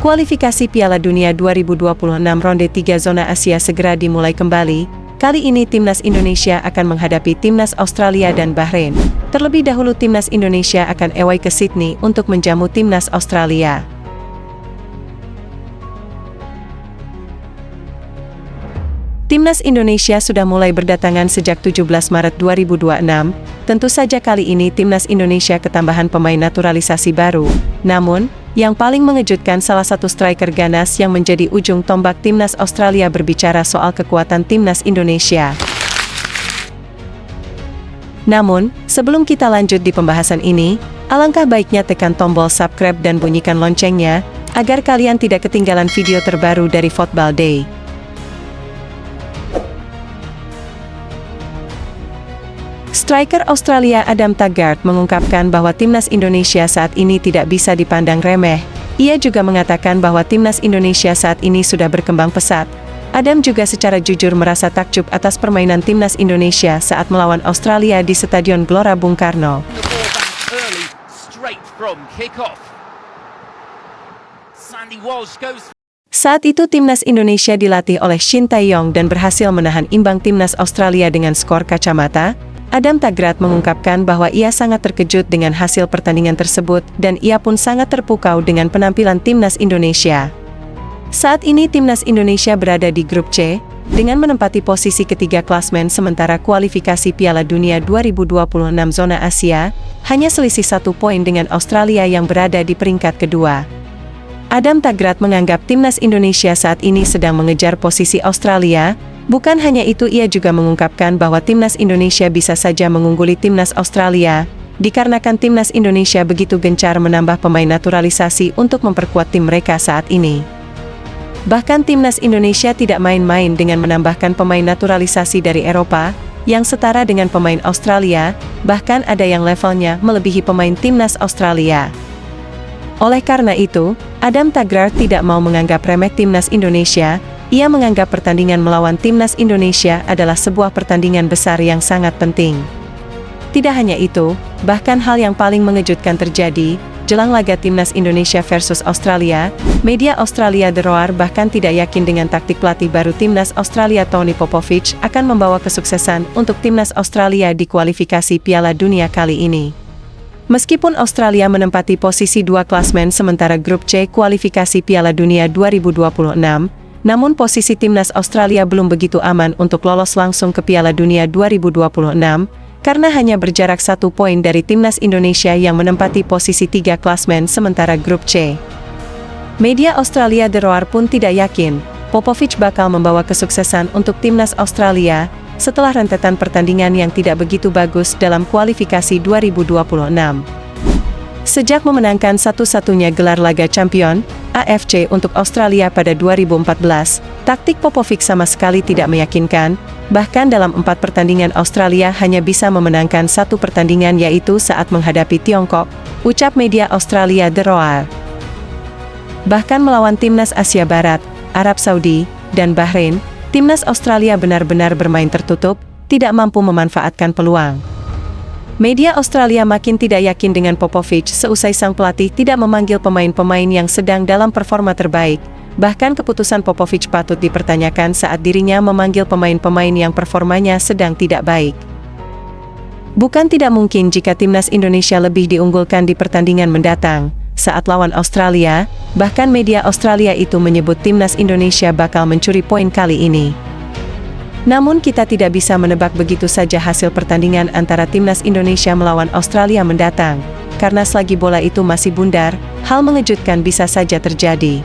Kualifikasi Piala Dunia 2026 Ronde 3 Zona Asia segera dimulai kembali. Kali ini Timnas Indonesia akan menghadapi Timnas Australia dan Bahrain. Terlebih dahulu Timnas Indonesia akan away ke Sydney untuk menjamu Timnas Australia. Timnas Indonesia sudah mulai berdatangan sejak 17 Maret 2026. Tentu saja kali ini Timnas Indonesia ketambahan pemain naturalisasi baru. Namun, yang paling mengejutkan salah satu striker ganas yang menjadi ujung tombak Timnas Australia berbicara soal kekuatan Timnas Indonesia. Namun, sebelum kita lanjut di pembahasan ini, alangkah baiknya tekan tombol subscribe dan bunyikan loncengnya, agar kalian tidak ketinggalan video terbaru dari Football Day. Striker Australia Adam Taggart mengungkapkan bahwa Timnas Indonesia saat ini tidak bisa dipandang remeh. Ia juga mengatakan bahwa Timnas Indonesia saat ini sudah berkembang pesat. Adam juga secara jujur merasa takjub atas permainan Timnas Indonesia saat melawan Australia di Stadion Gelora Bung Karno. Saat itu Timnas Indonesia dilatih oleh Shin Tae-yong dan berhasil menahan imbang Timnas Australia dengan skor kacamata. Adam Taggart mengungkapkan bahwa ia sangat terkejut dengan hasil pertandingan tersebut dan ia pun sangat terpukau dengan penampilan Timnas Indonesia. Saat ini Timnas Indonesia berada di grup C, dengan menempati posisi ketiga klasmen sementara kualifikasi Piala Dunia 2026 Zona Asia, hanya selisih 1 poin dengan Australia yang berada di peringkat kedua. Adam Taggart menganggap Timnas Indonesia saat ini sedang mengejar posisi Australia. Bukan hanya itu, ia juga mengungkapkan bahwa Timnas Indonesia bisa saja mengungguli Timnas Australia, dikarenakan Timnas Indonesia begitu gencar menambah pemain naturalisasi untuk memperkuat tim mereka saat ini. Bahkan Timnas Indonesia tidak main-main dengan menambahkan pemain naturalisasi dari Eropa, yang setara dengan pemain Australia, bahkan ada yang levelnya melebihi pemain Timnas Australia. Oleh karena itu, Adam Taggart tidak mau menganggap remeh Timnas Indonesia. Ia menganggap pertandingan melawan Timnas Indonesia adalah sebuah pertandingan besar yang sangat penting. Tidak hanya itu, bahkan hal yang paling mengejutkan terjadi, jelang laga Timnas Indonesia versus Australia, media Australia The Roar bahkan tidak yakin dengan taktik pelatih baru Timnas Australia Tony Popovich akan membawa kesuksesan untuk Timnas Australia di kualifikasi Piala Dunia kali ini. Meskipun Australia menempati posisi 2 klasmen sementara grup C kualifikasi Piala Dunia 2026, namun posisi Timnas Australia belum begitu aman untuk lolos langsung ke Piala Dunia 2026, karena hanya berjarak 1 poin dari Timnas Indonesia yang menempati posisi 3 klasmen sementara grup C. Media Australia The Roar pun tidak yakin, Popovich bakal membawa kesuksesan untuk Timnas Australia, setelah rentetan pertandingan yang tidak begitu bagus dalam kualifikasi 2026. Sejak memenangkan satu-satunya gelar laga champion, AFC untuk Australia pada 2014, taktik Popovich sama sekali tidak meyakinkan, bahkan dalam 4 pertandingan Australia hanya bisa memenangkan 1 pertandingan yaitu saat menghadapi Tiongkok, ucap media Australia The Roar. Bahkan melawan Timnas Asia Barat, Arab Saudi, dan Bahrain, Timnas Australia benar-benar bermain tertutup, tidak mampu memanfaatkan peluang. Media Australia makin tidak yakin dengan Popovich seusai sang pelatih tidak memanggil pemain-pemain yang sedang dalam performa terbaik. Bahkan keputusan Popovich patut dipertanyakan saat dirinya memanggil pemain-pemain yang performanya sedang tidak baik. Bukan tidak mungkin jika Timnas Indonesia lebih diunggulkan di pertandingan mendatang. Saat lawan Australia, bahkan media Australia itu menyebut Timnas Indonesia bakal mencuri poin kali ini. Namun kita tidak bisa menebak begitu saja hasil pertandingan antara Timnas Indonesia melawan Australia mendatang, karena selagi bola itu masih bundar, hal mengejutkan bisa saja terjadi.